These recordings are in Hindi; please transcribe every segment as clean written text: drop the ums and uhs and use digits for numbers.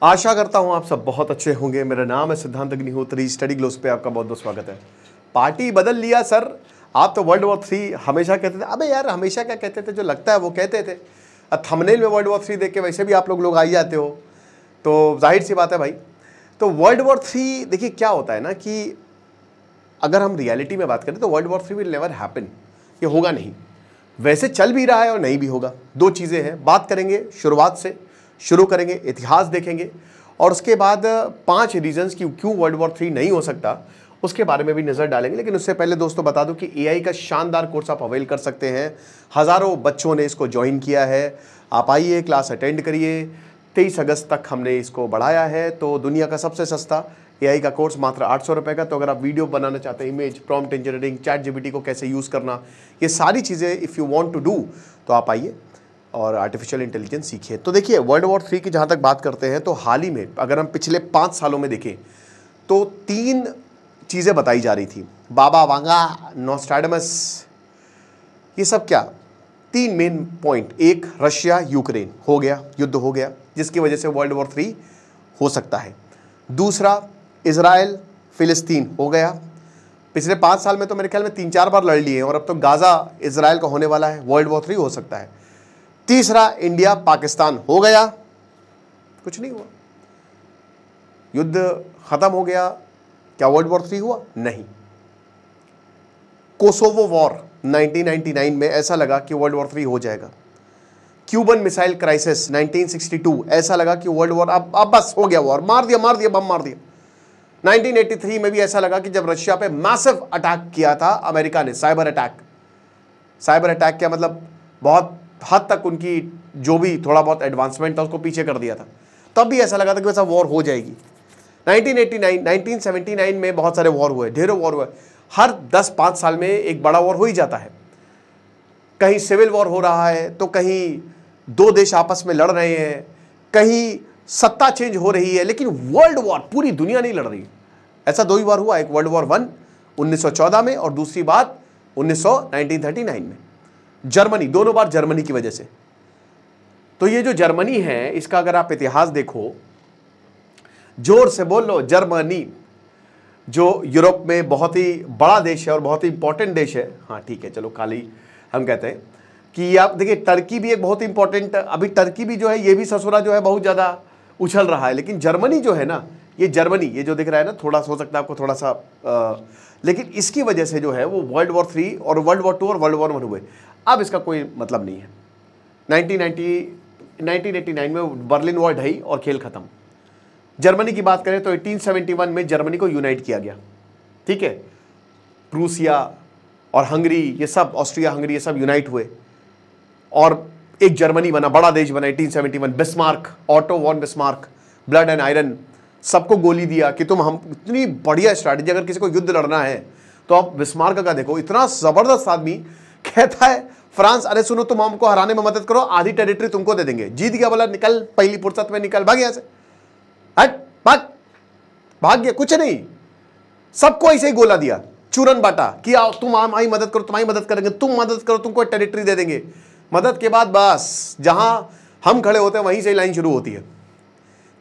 आशा करता हूं आप सब बहुत अच्छे होंगे। मेरा नाम है सिद्धांत अग्निहोत्री। स्टडी ग्लोस पे आपका बहुत बहुत स्वागत है। पार्टी बदल लिया सर। आप तो वर्ल्ड वॉर 3 हमेशा कहते थे। अबे यार हमेशा क्या कहते थे, जो लगता है वो कहते थे। अब थंबनेल में वर्ल्ड वॉर 3 देख के वैसे भी आप लोग आ ही जाते हो, तो जाहिर सी बात है भाई। तो वर्ल्ड वॉर 3 देखिए क्या होता है ना कि अगर हम रियलिटी में बात करें तो world war 3 will never happen. ये होगा नहीं। वैसे चल भी रहा है और नहीं भी होगा। दो चीज़ें हैं, बात करेंगे शुरुआत से, शुरू करेंगे, इतिहास देखेंगे और उसके बाद 5 रीजंस कि क्यों वर्ल्ड वॉर 3 नहीं हो सकता उसके बारे में भी नज़र डालेंगे। लेकिन उससे पहले दोस्तों बता दूं कि एआई का शानदार कोर्स आप अवेल कर सकते हैं। हज़ारों बच्चों ने इसको ज्वाइन किया है। आप आइए, क्लास अटेंड करिए। 23 अगस्त तक हमने इसको बढ़ाया है। तो दुनिया का सबसे सस्ता एआई का कोर्स मात्र 800 रुपये का। तो अगर आप वीडियो बनाना चाहते हैं, image, prompt engineering, chat GPT को कैसे यूज़ करना, ये सारी चीज़ें if you want to do तो आप आइए और आर्टिफिशियल इंटेलिजेंस सीखिए। तो देखिए वर्ल्ड वॉर 3 की जहाँ तक बात करते हैं तो हाल ही में अगर हम पिछले 5 सालों में देखें तो 3 चीज़ें बताई जा रही थी। बाबा वांगा, नोस्ट्राडमस, ये सब क्या 3 मेन पॉइंट। एक, रशिया यूक्रेन हो गया, युद्ध हो गया जिसकी वजह से वर्ल्ड वॉर 3 हो सकता है। दूसरा, इजराइल फिलिस्तीन हो गया। पिछले 5 साल में तो मेरे ख्याल में 3-4 बार लड़ लिए हैं और अब तो गाज़ा इजराइल का होने वाला है, वर्ल्ड वॉर 3 हो सकता है। तीसरा, इंडिया पाकिस्तान हो गया, कुछ नहीं हुआ, युद्ध खत्म हो गया। क्या वर्ल्ड वॉर 3 हुआ? नहीं। कोसोवो वॉर 1999 में ऐसा लगा कि वर्ल्ड वॉर 3 हो जाएगा। क्यूबन मिसाइल क्राइसिस 1962 ऐसा लगा कि वर्ल्ड वॉर अब बस हो गया, वॉर मार दिया बम मार दिया। 1983 में भी ऐसा लगा कि जब रशिया पे मैसिव अटैक किया था अमेरिका ने, साइबर अटैक क्या मतलब बहुत हद तक उनकी जो भी थोड़ा बहुत एडवांसमेंट था उसको पीछे कर दिया था। तब भी ऐसा लगा था कि वैसा वॉर हो जाएगी। 1989, 1979 में बहुत सारे वॉर हुए, ढेरों वॉर हुए। हर 10-5 साल में एक बड़ा वॉर हो ही जाता है। कहीं सिविल वॉर हो रहा है तो कहीं 2 देश आपस में लड़ रहे हैं, कहीं सत्ता चेंज हो रही है, लेकिन वर्ल्ड वॉर पूरी दुनिया नहीं लड़ रही। ऐसा 2 ही बार हुआ, एक वर्ल्ड वॉर 1 1914 में और दूसरी बात 1939 में। जर्मनी, दोनों बार जर्मनी की वजह से। तो ये जो जर्मनी है इसका अगर आप इतिहास देखो, जोर से बोल लो जर्मनी, जो यूरोप में बहुत ही बड़ा देश है और बहुत ही इंपॉर्टेंट देश है। हाँ ठीक है, चलो खाली हम कहते हैं कि आप देखिए टर्की भी एक बहुत इंपॉर्टेंट, अभी टर्की भी जो है ये भी ससुरा जो है बहुत ज़्यादा उछल रहा है। लेकिन जर्मनी जो है ना, ये जर्मनी ये जो दिख रहा है ना, थोड़ा सा हो सकता है आपको थोड़ा सा लेकिन इसकी वजह से जो है वो वर्ल्ड वॉर 3 और वर्ल्ड वॉर 2 और वर्ल्ड वॉर 1 हुए। अब इसका कोई मतलब नहीं है। 1989 में बर्लिन वॉल ढही और खेल खत्म। जर्मनी की बात करें तो 1871 में जर्मनी को यूनाइट किया गया, ठीक है। प्रूसिया और हंगरी, ये सब, ऑस्ट्रिया हंगरी, ये सब यूनाइट हुए और एक जर्मनी बना, बड़ा देश बना 1871। Bismarck, Otto von Bismarck, blood and iron, सबको गोली दिया कि तुम, हम इतनी बढ़िया स्ट्रैटेजी, अगर किसी को युद्ध लड़ना है तो आप बिस्मार्क का देखो, इतना जबरदस्त आदमी। कहता है फ्रांस, अरे सुनो तुम हमको हराने में मदद करो, आधी टेरिटरी तुमको दे देंगे। जीत गया, बोला निकल, पहली फुर्सत में निकल, भाग यहां से, हट भाग गया, कुछ नहीं, सबको ऐसे ही गोला दिया, चूरन बांटा कि आओ तुम हमारी मदद करो, तुम्हारी मदद करेंगे, तुम मदद करो, तुमको टेरिटरी दे देंगे। मदद के बाद बस जहां हम खड़े होते हैं वहीं से लाइन शुरू होती है।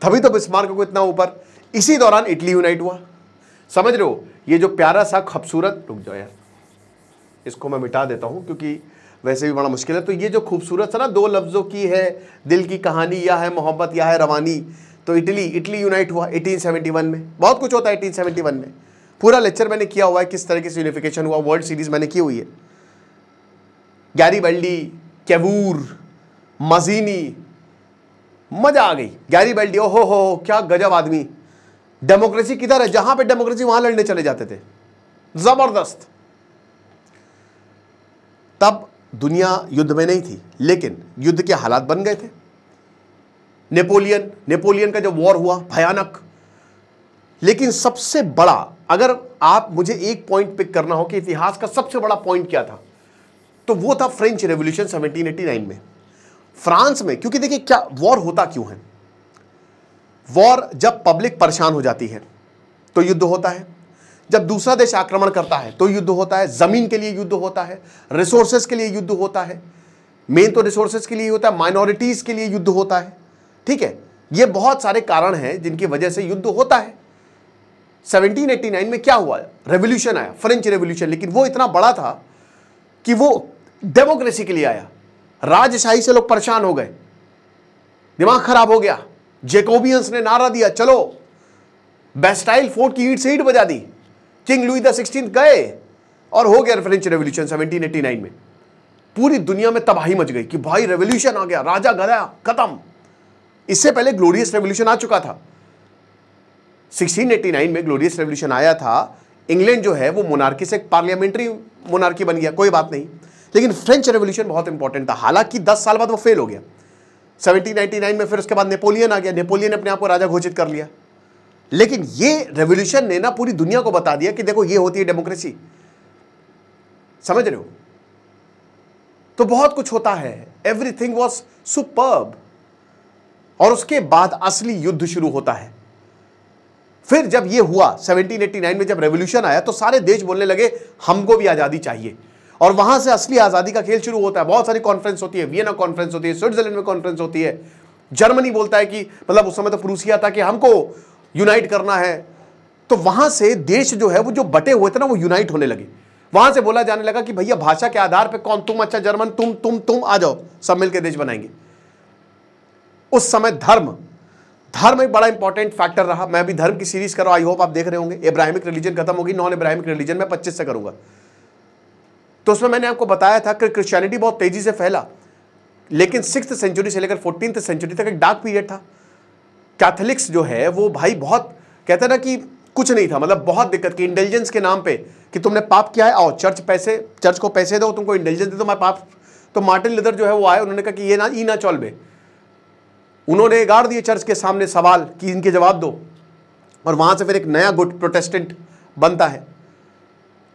तभी तो बिस्मार्क को इतना ऊपर। इसी दौरान इटली यूनाइट हुआ, समझ रहे हो। ये जो प्यारा सा खूबसूरत, रुक जाओ यार इसको मैं मिटा देता हूं क्योंकि वैसे भी बड़ा मुश्किल है। तो ये जो खूबसूरत सा ना 2 लफ्जों की है, दिल की कहानी, या है मोहब्बत या है रवानी। तो इटली यूनाइट हुआ 1871 में। बहुत कुछ होता है 1871 में, पूरा लेक्चर मैंने किया हुआ है किस तरीके से यूनिफिकेशन हुआ, वर्ल्ड सीरीज मैंने की हुई है। गैरीबल्डी, कैवूर, मजीनी, मजा आ गई। गैरीबल्डी, ओहो हो क्या गजब आदमी। डेमोक्रेसी किधर है, जहां पे डेमोक्रेसी वहां लड़ने चले जाते थे, जबरदस्त। तब दुनिया युद्ध में नहीं थी लेकिन युद्ध के हालात बन गए थे। नेपोलियन का जो वॉर हुआ भयानक। लेकिन सबसे बड़ा, अगर आप मुझे एक पॉइंट पिक करना हो कि इतिहास का सबसे बड़ा पॉइंट क्या था, तो वो था फ्रेंच रेवोल्यूशन 1789 में फ्रांस में। क्योंकि देखिए क्या वॉर होता क्यों है, वॉर जब पब्लिक परेशान हो जाती है तो युद्ध होता है, जब दूसरा देश आक्रमण करता है तो युद्ध होता है, जमीन के लिए युद्ध होता है, रिसोर्सेज के लिए युद्ध होता है, मेन तो रिसोर्सेज के लिए होता है, माइनॉरिटीज के लिए युद्ध होता है, ठीक है। ये बहुत सारे कारण हैं जिनकी वजह से युद्ध होता है। 1789 में क्या हुआ, रेवोल्यूशन आया, फ्रेंच रेवोल्यूशन, लेकिन वो इतना बड़ा था कि वो डेमोक्रेसी के लिए आया। राजशाही से लोग परेशान हो गए, दिमाग खराब हो गया। जैकोबियंस ने नारा दिया, चलो बेस्टाइल फोर्ट की ईंट से ईंट बजा दी। किंग लुई द 16 गए और हो गया फ्रेंच रेवोल्यूशन 1789 में। पूरी दुनिया में तबाही मच गई कि भाई रेवोल्यूशन आ गया, राजा गया, खत्म। इससे पहले ग्लोरियस रेवोल्यूशन आ चुका था। 1689 में ग्लोरियस रेवोल्यूशन आया था। इंग्लैंड जो है वो मोनार्की से पार्लियामेंट्री मोनार्की बन गया, कोई बात नहीं। लेकिन फ्रेंच रेवोल्यूशन बहुत इंपॉर्टेंट था। हालांकि 10 साल बाद वो फेल हो गया 1799 में। फिर उसके बाद नेपोलियन आ गया, नेपोलियन ने अपने आप को राजा घोषित कर लिया। लेकिन ये रेवोल्यूशन ने ना पूरी दुनिया को बता दिया कि देखो ये होती है डेमोक्रेसी। समझ रहे हो? तो बहुत कुछ होता है। Everything was superb. और उसके बाद असली युद्ध शुरू होता है। फिर जब ये हुआ 1789 में, जब रेवोल्यूशन आया, तो सारे देश बोलने लगे हमको भी आजादी चाहिए। और वहां से असली आजादी का खेल शुरू होता है। बहुत सारी कॉन्फ्रेंस होती है, वियना कॉन्फ्रेंस होती है, स्विट्जरलैंड में कॉन्फ्रेंस होती है। जर्मनी बोलता है कि मतलब उस समय तो प्रूसिया था कि हमको यूनाइट करना है। तो वहां से देश जो है वो जो बटे हुए थे ना, वो यूनाइट होने लगे। वहां से बोला जाने लगा कि भैया भाषा के आधार पर कौन, तुम अच्छा जर्मन, तुम आ जाओ, सब मिलकर देश बनाएंगे। उस समय धर्म एक बड़ा इंपॉर्टेंट फैक्टर रहा। मैं अभी धर्म की सीरीज कर रहा हूं, आई होप आप देख रहे होंगे। इब्राहिमिक रिलीजन खत्म होगी, नॉन इब्राहिमिक रिलीजन में 25 से करूंगा। तो उसमें मैंने आपको बताया था कि क्रिश्चियनिटी बहुत तेजी से फैला, लेकिन 6th सेंचुरी से लेकर 14th सेंचुरी तक एक डार्क पीरियड था। कैथोलिक्स जो है वो भाई बहुत कहते हैं ना कि कुछ नहीं था, मतलब बहुत दिक्कत की। इंटेलिजेंस के नाम पे कि तुमने पाप किया है, आओ चर्च को पैसे दो, तुमको इंटेलिजेंस दे दो, मैं पाप। तो मार्टिन लूथर जो है वो आए, उन्होंने कहा कि ये ना ई ना चल बे। उन्होंने गाड़ दिए चर्च के सामने सवाल कि इनके जवाब दो। और वहां से फिर एक नया गुट प्रोटेस्टेंट बनता है।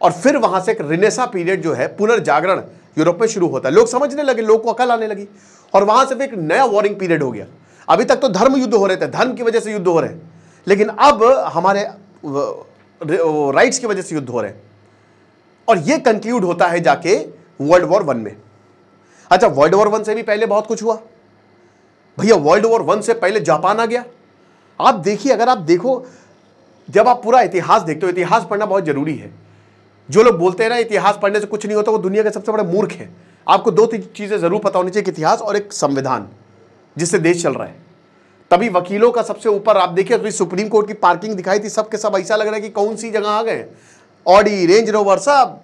और फिर वहां से एक रिनेसा पीरियड जो है, पुनर्जागरण यूरोप में शुरू होता है। लोग समझने लगे, लोग को अकल आने लगी। और वहां से फिर एक नया वॉरिंग पीरियड हो गया। अभी तक तो धर्म युद्ध हो रहे थे, धर्म की वजह से युद्ध हो रहे हैं, लेकिन अब हमारे राइट्स की वजह से युद्ध हो रहे हैं। और ये कंक्लूड होता है जाके वर्ल्ड वॉर 1 में। अच्छा, वर्ल्ड वॉर 1 से भी पहले बहुत कुछ हुआ भैया। वर्ल्ड वॉर 1 से पहले जापान आ गया। आप देखिए, अगर आप देखो, जब आप पूरा इतिहास देखते हो, इतिहास पढ़ना बहुत जरूरी है। जो लोग बोलते हैं ना इतिहास पढ़ने से कुछ नहीं होता, वो दुनिया के सबसे बड़े मूर्ख हैं। आपको 2-3 चीजें जरूर पता होनी चाहिए, इतिहास और एक संविधान जिससे देश चल रहा है। तभी वकीलों का सबसे ऊपर आप देखिए, अभी सुप्रीम कोर्ट की पार्किंग दिखाई थी, सबके सब ऐसा लग रहा है कि कौन सी जगह आ गए, ऑडी, रेंज रोवर सब।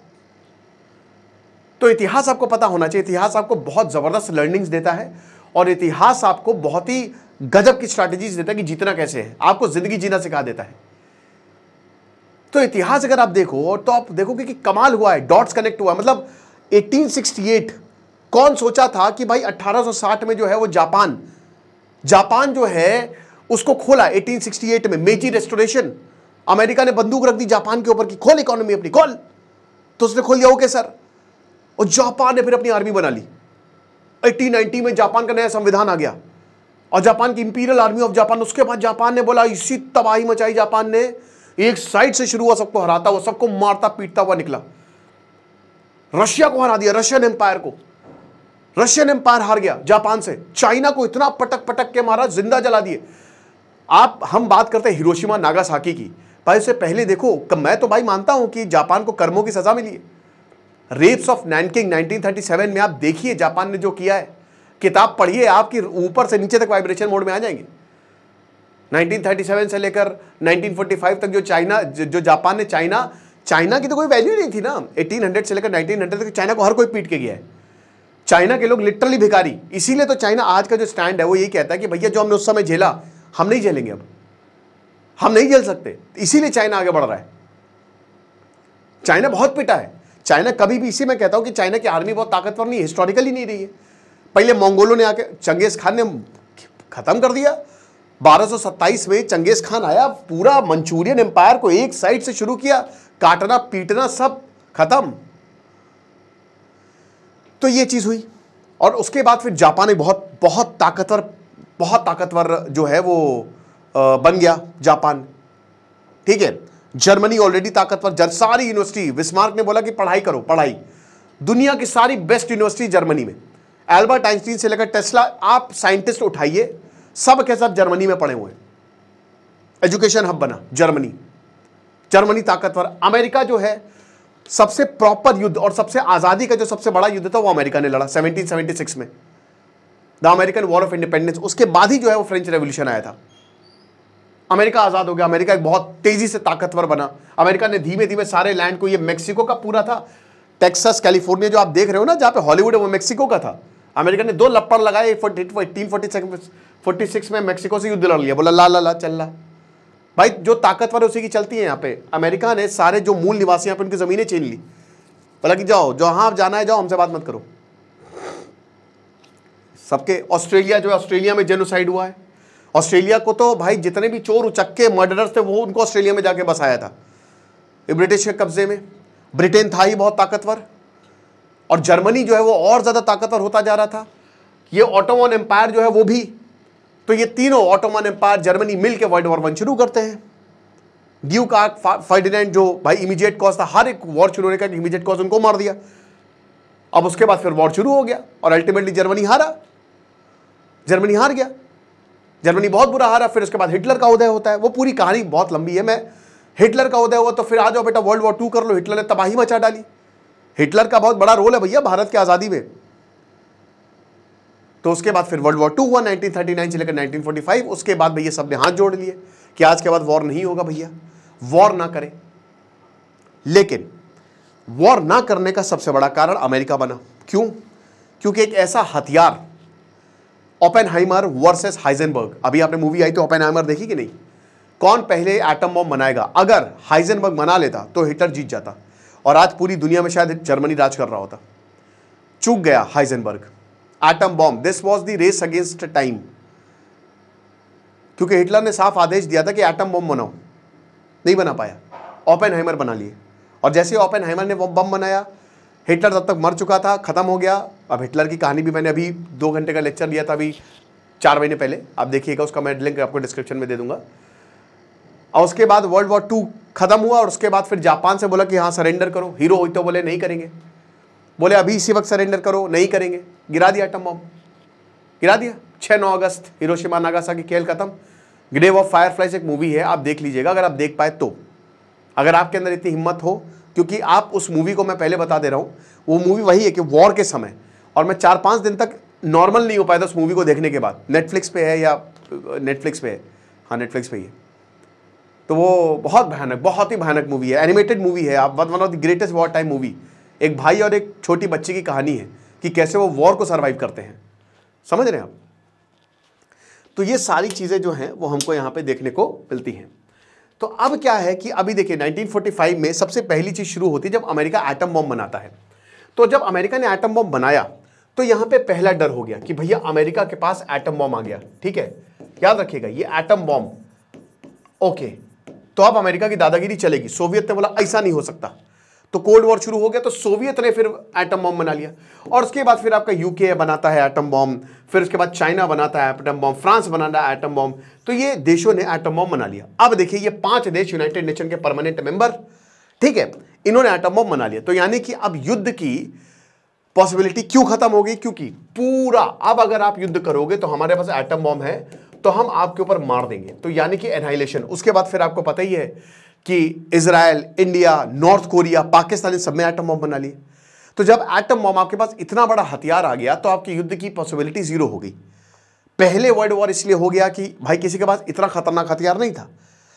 तो इतिहास आपको पता होना चाहिए। इतिहास आपको बहुत जबरदस्त लर्निंग्स देता है, और इतिहास आपको बहुत ही गजब की स्ट्रैटेजीज देता है कि जीतना कैसे है, आपको जिंदगी जीना सिखा देता है। तो इतिहास अगर आप देखो तो आप देखोगे कि कमाल हुआ है, डॉट्स कनेक्ट हुआ। मतलब 1868 कौन सोचा था कि भाई 1860 में जो है वो जापान जो है उसको खोला। 1868 में मेजी रेस्टोरेशन, अमेरिका ने बंदूक रख दी जापान के ऊपर की, खोल इकोनॉमी अपनी, खोल। तो उसने खोल दिया, ओके सर। और जापान ने फिर अपनी आर्मी बना ली। 1890 में जापान का नया संविधान आ गया, और जापान की इंपीरियल आर्मी ऑफ जापान। उसके बाद जापान ने बोला, इसी तबाही मचाई जापान ने, एक साइड से शुरू हुआ, सबको हराता हुआ, सबको मारता पीटता हुआ निकला। रशिया को हरा दिया, रशियन एम्पायर हार गया जापान से। चाइना को इतना पटक पटक के मारा, जिंदा जला दिए। हम बात करते हैं हिरोशिमा नागासाकी की, भाई उससे पहले देखो, मैं तो भाई मानता हूं कि जापान को कर्मों की सजा मिली है। रेप्स ऑफ नैनकिंग 1937 में आप देखिए जापान ने जो किया है, किताब पढ़िए, आपकी ऊपर से नीचे तक वाइब्रेशन मोड में आ जाएंगे। 1937 से लेकर 1945 तक जो जापान ने, चाइना की तो कोई वैल्यू नहीं थी ना। 1800 से लेकर 1900 तक चाइना को हर कोई पीट के गया है। चाइना के लोग लिटरली भिखारी। इसीलिए तो चाइना आज का जो स्टैंड है वो यही कहता है कि भैया जो हमने उस समय झेला, हम नहीं झेलेंगे, अब हम नहीं झेल सकते। इसीलिए चाइना आगे बढ़ रहा है। चाइना बहुत पिटा है। चाइना कभी भी, इसी में कहता हूं कि चाइना की आर्मी बहुत ताकतवर नहीं, हिस्टोरिकली नहीं रही है। पहले मंगोलों ने आके, चंगेज खान ने खत्म कर दिया। 1227 में चंगेज खान आया, पूरा मंचूरियन एम्पायर को एक साइड से शुरू किया, काटना पीटना सब खत्म। तो ये चीज हुई। और उसके बाद फिर जापान ने बहुत ताकतवर जो है वो बन गया जापान। ठीक है, जर्मनी ऑलरेडी ताकतवर, सारी यूनिवर्सिटी, बिस्मार्क ने बोला कि पढ़ाई करो, पढ़ाई। दुनिया की सारी बेस्ट यूनिवर्सिटी जर्मनी में, एल्बर्ट आइंस्टीन से लेकर टेस्ला, आप साइंटिस्ट उठाइए, सब के सब जर्मनी में पड़े हुए हैं। एजुकेशन हब बना जर्मनी। जर्मनी ताकतवर। अमेरिका जो है सबसे प्रॉपर युद्ध और सबसे आजादी का जो सबसे बड़ा युद्ध था वो अमेरिका ने लड़ा 1776 में, the American war of independence. उसके बाद ही जो है वो फ्रेंच रेवोल्यूशन आया था। अमेरिका आजाद हो गया। अमेरिका एक बहुत तेजी से ताकतवर बना। अमेरिका ने धीमे धीमे सारे लैंड को, ये मेक्सिको का पूरा था, टेक्सास कैलिफोर्निया जो आप देख रहे हो ना जहां पे हॉलीवुड है वो मेक्सिको का था। अमेरिका ने 2 लपड़ लगाए 1846 में मेक्सिको से युद्ध लड़ लिया। बोला ला ला ला चल ला भाई, जो ताकतवर है उसी की चलती है यहाँ पे। अमेरिका ने सारे जो मूल निवासी यहाँ पे उनकी जमीनें छीन ली। बोला कि जाओ जहां जाना है जाओ, हमसे बात मत करो। सबके ऑस्ट्रेलिया जो है, ऑस्ट्रेलिया में जेनोसाइड हुआ है। ऑस्ट्रेलिया को तो भाई जितने भी चोर उचक्के मर्डरर्स थे वो उनको ऑस्ट्रेलिया में जाके बसाया था, ये ब्रिटिश के कब्जे में। ब्रिटेन था ही बहुत ताकतवर, और जर्मनी जो है वो और ज्यादा ताकतवर होता जा रहा था। ये ऑटोमन एम्पायर जो है वो भी। तो ये तीनों ऑटोमन एम्पायर जर्मनी मिलकर वर्ल्ड वॉर 1 शुरू करते हैं। ड्यूक फर्डिनेंड जो भाई इमीडिएट कॉज था, हर एक वॉर शुरू होने का इमीडिएट कॉज उनको मार दिया। अब उसके बाद फिर वॉर शुरू हो गया और अल्टीमेटली जर्मनी हारा। जर्मनी हार गया, जर्मनी बहुत बुरा हारा। फिर उसके बाद हिटलर का उदय होता है। वो पूरी कहानी बहुत लंबी है। मैं हिटलर का उदय हुआ तो फिर आ जाओ बेटा वर्ल्ड वॉर 2 कर लो। हिटलर ने तबाही मचा डाली। हिटलर का बहुत बड़ा रोल है भैया भारत की आजादी में। तो उसके बाद फिर वर्ल्ड वॉर 2 हुआ 1939 से लेकर 1945। उसके बाद भैया सबने हाथ जोड़ लिए कि आज के बाद वॉर नहीं होगा भैया, वॉर ना करें। लेकिन वॉर ना करने का सबसे बड़ा कारण अमेरिका बना। क्यों? क्योंकि एक ऐसा हथियार, ओपेनहाइमर वर्सेस हाइजेनबर्ग। अभी आपने मूवी आई तो ओपेनहाइमर देखी कि नहीं? कौन पहले एटम बम बनाएगा? अगर हाइजेनबर्ग बना लेता तो हिटलर जीत जाता और आज पूरी दुनिया में शायद जर्मनी राज कर रहा होता। चूक गया Heisenberg. Atom bomb, this was the race against time, क्योंकि हिटलर ने साफ आदेश दिया था कि एटम बम बनाओ, नहीं बना पाया। ओपेनहाइमर बना लिए, और जैसे ओपेनहाइमर ने वो बम बनाया, हिटलर तब तक मर चुका था, खत्म हो गया। अब हिटलर की कहानी भी मैंने अभी 2 घंटे का लेक्चर दिया था अभी 4 महीने पहले, आप देखिएगा, उसका मैं लिंक आपको डिस्क्रिप्शन में दे दूंगा। और उसके बाद वर्ल्ड वॉर 2 खत्म हुआ और उसके बाद फिर जापान से बोला कि हाँ सरेंडर करो। हीरो हुई तो बोले नहीं करेंगे, बोले अभी इसी वक्त सरेंडर करो, नहीं करेंगे। गिरा दिया एटम बम, गिरा दिया। 6-9 अगस्त हिरोशिमा नागासाकी खेल खत्म। ग्रेव ऑफ फायरफ्लाइज एक मूवी है, आप देख लीजिएगा अगर आप देख पाए तो, अगर आपके अंदर इतनी हिम्मत हो, क्योंकि आप उस मूवी को, मैं पहले बता दे रहा हूँ, वो मूवी वही है कि वॉर के समय, और मैं 4-5 दिन तक नॉर्मल नहीं हो पाया था उस मूवी को देखने के बाद। नेटफ्लिक्स पे है या नेटफ्लिक्स पे है, हाँ नेटफ्लिक्स पे ही है। तो वो बहुत भयानक, बहुत ही भयानक मूवी है, एनिमेटेड मूवी है, आप one of the greatest war time movie. एक भाई और एक छोटी बच्ची की कहानी है कि कैसे वो वॉर को सर्वाइव करते हैं, समझ रहे हैं आप? तो ये सारी चीज़ें जो हैं वो हमको यहाँ पे देखने को मिलती हैं। तो अब क्या है कि अभी देखिए 1945 में सबसे पहली चीज़ शुरू होती है जब अमेरिका एटम बम बनाता है। तो जब अमेरिका ने एटम बम बनाया तो यहाँ पे पहला डर हो गया कि भैया अमेरिका के पास एटम बम आ गया, ठीक है, याद रखिएगा ये एटम बम, ओके, तो अब अमेरिका की दादागिरी चलेगी। सोवियत ने बोला ऐसा नहीं हो सकता, तो कोल्ड वॉर शुरू हो गया। तो सोवियत ने फिर एटम बम बना लिया, और उसके बाद फिर आपका यूके बनाता है एटम बम, फिर उसके बाद चाइना बनाता है एटम बम, फ्रांस बनाता है एटम बम। तो ये देशों ने एटम बम बना लिया। अब देखिए ये 5 देश यूनाइटेड नेशन के परमानेंट मेंबर, ठीक है, इन्होंने एटम बम बना लिया। तो यानी कि अब युद्ध की पॉसिबिलिटी क्यों खत्म हो गई? क्योंकि पूरा, अब अगर आप युद्ध करोगे तो हमारे पास एटम बम है तो हम आपके ऊपर मार देंगे, तो यानी कि एनाइलेशन। उसके बाद फिर आपको पता ही है कि Israel, India, north Korea, Pakistan, सब में एटम बम बना लिए। तो जब एटम बम आपके पास इतना बड़ा हथियार आ गया तो आपकी युद्ध की पॉसिबिलिटी 0 हो गई। पहले वर्ल्ड वॉर इसलिए हो गया कि भाई किसी के पास इतना खतरनाक हथियार नहीं था,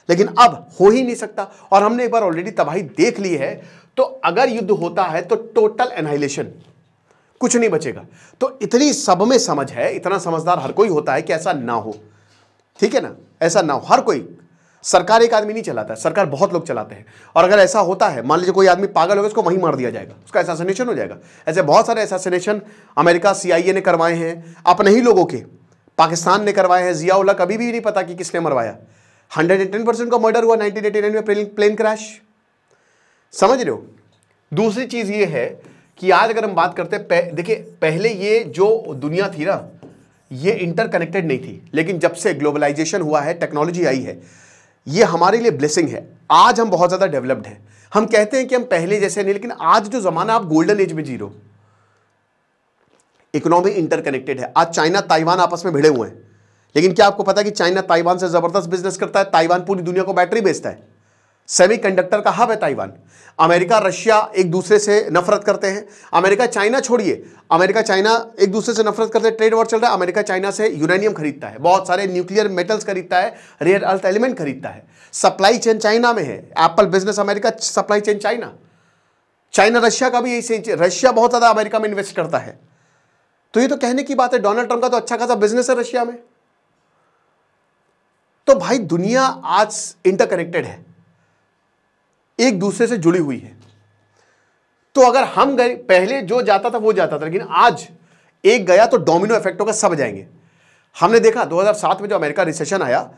लेकिन अब हो ही नहीं सकता, और हमने एक बार ऑलरेडी तबाही देख ली है। तो अगर युद्ध होता है तो टोटल एनाइलेशन, कुछ नहीं बचेगा। तो इतनी सब में समझ है, इतना समझदार हर कोई होता है कि ऐसा ना हो, ठीक है ना, ऐसा ना हो। हर कोई, सरकार एक आदमी नहीं चलाता है, सरकार बहुत लोग चलाते हैं। और अगर ऐसा होता है, मान लीजिए कोई आदमी पागल होगा, उसको वहीं मार दिया जाएगा, उसका असैसिनेशन हो जाएगा। ऐसे बहुत सारे असैसिनेशन अमेरिका CIA ने करवाए हैं, अपने ही लोगों के, पाकिस्तान ने करवाए हैं। जिया उल हक कभी भी नहीं पता कि किसने मरवाया। 110% का मर्डर हुआ 1989 में, प्लेन क्रैश, समझ रहे हो? दूसरी चीज ये है कि आज अगर हम बात करते हैं, देखिए पहले ये जो दुनिया थी ना, ये इंटरकनेक्टेड नहीं थी, लेकिन जब से ग्लोबलाइजेशन हुआ है, टेक्नोलॉजी आई है, ये हमारे लिए ब्लेसिंग है। आज हम बहुत ज्यादा डेवलप्ड हैं। हम कहते हैं कि हम पहले जैसे नहीं, लेकिन आज जो जमाना, आप गोल्डन एज में जी रहे हो। इकोनॉमी इंटरकनेक्टेड है। आज चाइना, ताइवान आपस में भिड़े हुए हैं, लेकिन क्या आपको पता है कि चाइना ताइवान से जबरदस्त बिजनेस करता है? ताइवान पूरी दुनिया को बैटरी बेचता है, सेमीकंडक्टर का हब है ताइवान। अमेरिका रशिया एक दूसरे से नफरत करते हैं। अमेरिका चाइना छोड़िए, अमेरिका चाइना एक दूसरे से नफरत करते हैं, ट्रेड वॉर चल रहा है। अमेरिका चाइना से यूरेनियम खरीदता है, बहुत सारे न्यूक्लियर मेटल्स खरीदता है, रेयर अर्थ एलिमेंट खरीदता है। सप्लाई चेन चाइना में है। Apple business America, supply chain China. China Russia का भी यही, रशिया बहुत ज्यादा अमेरिका में इन्वेस्ट करता है। तो ये तो कहने की बात है, डोनाल्ड ट्रंप का तो अच्छा खासा बिजनेस है रशिया में। तो भाई दुनिया आज इंटरकनेक्टेड है, एक दूसरे से जुड़ी हुई है। तो अगर हम गए, पहले जो जाता था वो जाता था, लेकिन आज एक गया तो डोमिनो इफेक्ट होगा, सब जाएंगे। हमने देखा 2007 में जो अमेरिका रिसेशन आया,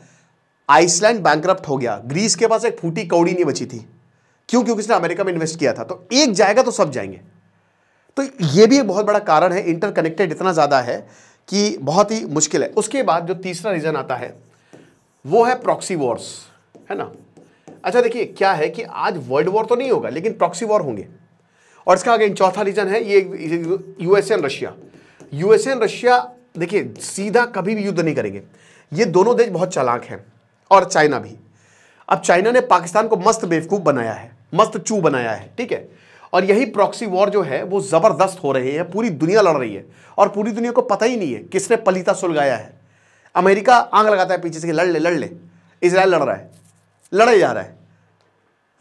आइसलैंड बैंकरप्ट हो गया, ग्रीस के पास एक फूटी कौड़ी नहीं बची थी। क्यों? क्योंकि उसने अमेरिका में इन्वेस्ट किया था। तो एक जाएगा तो सब जाएंगे। तो ये भी एक बहुत बड़ा कारण है, इंटरकनेक्टेड इतना ज्यादा है कि बहुत ही मुश्किल है। उसके बाद जो तीसरा रीजन आता है वो है प्रॉक्सी वॉर्स, है ना। अच्छा देखिए क्या है कि आज वर्ल्ड वॉर तो नहीं होगा, लेकिन प्रॉक्सी वॉर होंगे। और इसका आगे चौथा रीजन है ये USA and Russia. USA and Russia देखिए सीधा कभी भी युद्ध नहीं करेंगे, ये दोनों देश बहुत चालाक हैं, और चाइना भी। अब चाइना ने पाकिस्तान को मस्त बेवकूफ बनाया है, मस्त चू बनाया है, ठीक है। और यही प्रॉक्सी वॉर जो है वो जबरदस्त हो रही है, पूरी दुनिया लड़ रही है, और पूरी दुनिया को पता ही नहीं है किसने पलीता सुलगाया है। अमेरिका आंख लगाता है पीछे से कि लड़ ले लड़ ले, इजराइल लड़ रहा है, लड़े जा रहा है,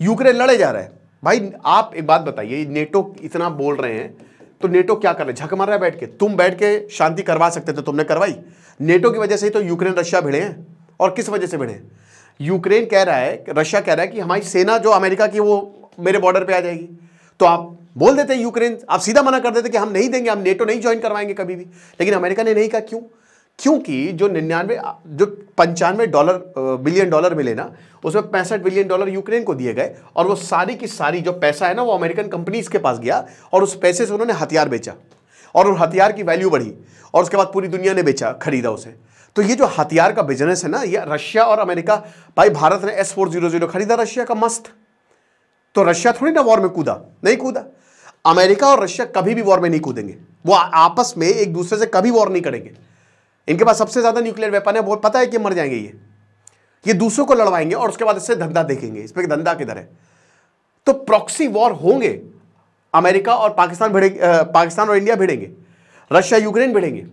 यूक्रेन लड़े जा रहा है। भाई आप एक बात बताइए, नेटो इतना बोल रहे हैं तो नेटो क्या कर रहे हैं? झक मार रहा है बैठ के। तुम बैठ के शांति करवा सकते थे, तुमने करवाई? नेटो की वजह से ही तो यूक्रेन रशिया भिड़े हैं। और किस वजह से भिड़े हैं? यूक्रेन कह रहा है, रशिया कह रहा है कि हमारी सेना जो अमेरिका की वो मेरे बॉर्डर पे आ जाएगी। तो आप बोल देते यूक्रेन, आप सीधा मना कर देते कि हम नहीं देंगे, हम नेटो नहीं ज्वाइन करवाएंगे कभी भी। लेकिन अमेरिका ने नहीं कहा। क्यों? क्योंकि जो 95 बिलियन डॉलर मिले ना, उसमें $65 बिलियन यूक्रेन को दिए गए, और वो सारी की सारी जो पैसा है ना वो अमेरिकन कंपनीज के पास गया, और उस पैसे से उन्होंने हथियार बेचा, और उन हथियार की वैल्यू बढ़ी, और उसके बाद पूरी दुनिया ने बेचा, खरीदा उसे। तो ये जो हथियार का बिजनेस है ना, ये रशिया और अमेरिका, भाई भारत ने S-400 खरीदा रशिया का, मस्त। तो रशिया थोड़ी ना वॉर में कूदा, नहीं कूदा। अमेरिका और रशिया कभी भी वॉर में नहीं कूदेंगे, वो आपस में एक दूसरे से कभी वॉर नहीं करेंगे। इनके पास सबसे ज्यादा न्यूक्लियर वेपन है, वो पता है कि मर जाएंगे ये दूसरों को लड़वाएंगे, और उसके बाद इससे धंधा देखेंगे, इस पे धंधा किधर है। तो प्रॉक्सी वॉर होंगे, अमेरिका और पाकिस्तान और इंडिया भिड़ेंगे, रशिया यूक्रेन भिड़ेंगे।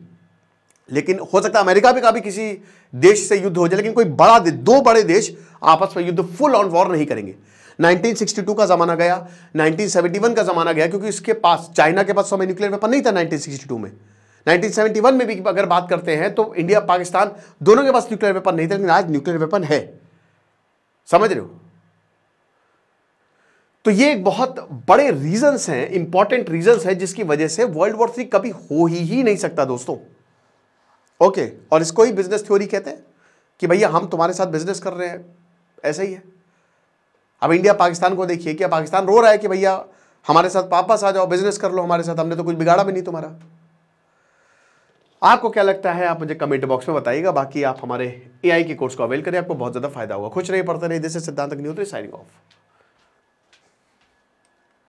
लेकिन हो सकता है अमेरिका भी कभी किसी देश से युद्ध हो जाए, लेकिन कोई बड़ा दो बड़े देश आपस में युद्ध फुल ऑन वॉर नहीं करेंगे। 1962 का जमाना गया, 1971 का जमाना गया, क्योंकि इसके पास, चाइना के पास समय न्यूक्लियर वेपन नहीं था 1962 में। 1971 में भी अगर बात करते हैं तो इंडिया पाकिस्तान दोनों के पास न्यूक्लियर वेपन नहीं था, लेकिन आज न्यूक्लियर वेपन है। समझ रहे हो? तो ये एक बहुत बड़े रीजंस हैं, इंपॉर्टेंट रीजंस हैं, जिसकी वजह से वर्ल्ड वॉर 3 कभी हो ही नहीं सकता दोस्तों। ओके, और इसको ही बिजनेस थ्योरी कहते हैं कि भैया हम तुम्हारे साथ बिजनेस कर रहे हैं, ऐसा ही है। अब इंडिया पाकिस्तान को देखिए, क्या पाकिस्तान रो रहा है कि भैया हमारे साथ वापस आ जाओ, बिजनेस कर लो हमारे साथ, हमने तो कुछ बिगाड़ा भी नहीं तुम्हारा। आपको क्या लगता है? आप मुझे कमेंट बॉक्स में बताइएगा। बाकी आप हमारे AI के कोर्स को अवेल करें, आपको बहुत ज्यादा फायदा होगा। खुश रहिए, पढ़ते रहिए। दिस इज सिद्धांत अग्निहोत्री साइनिंग ऑफ।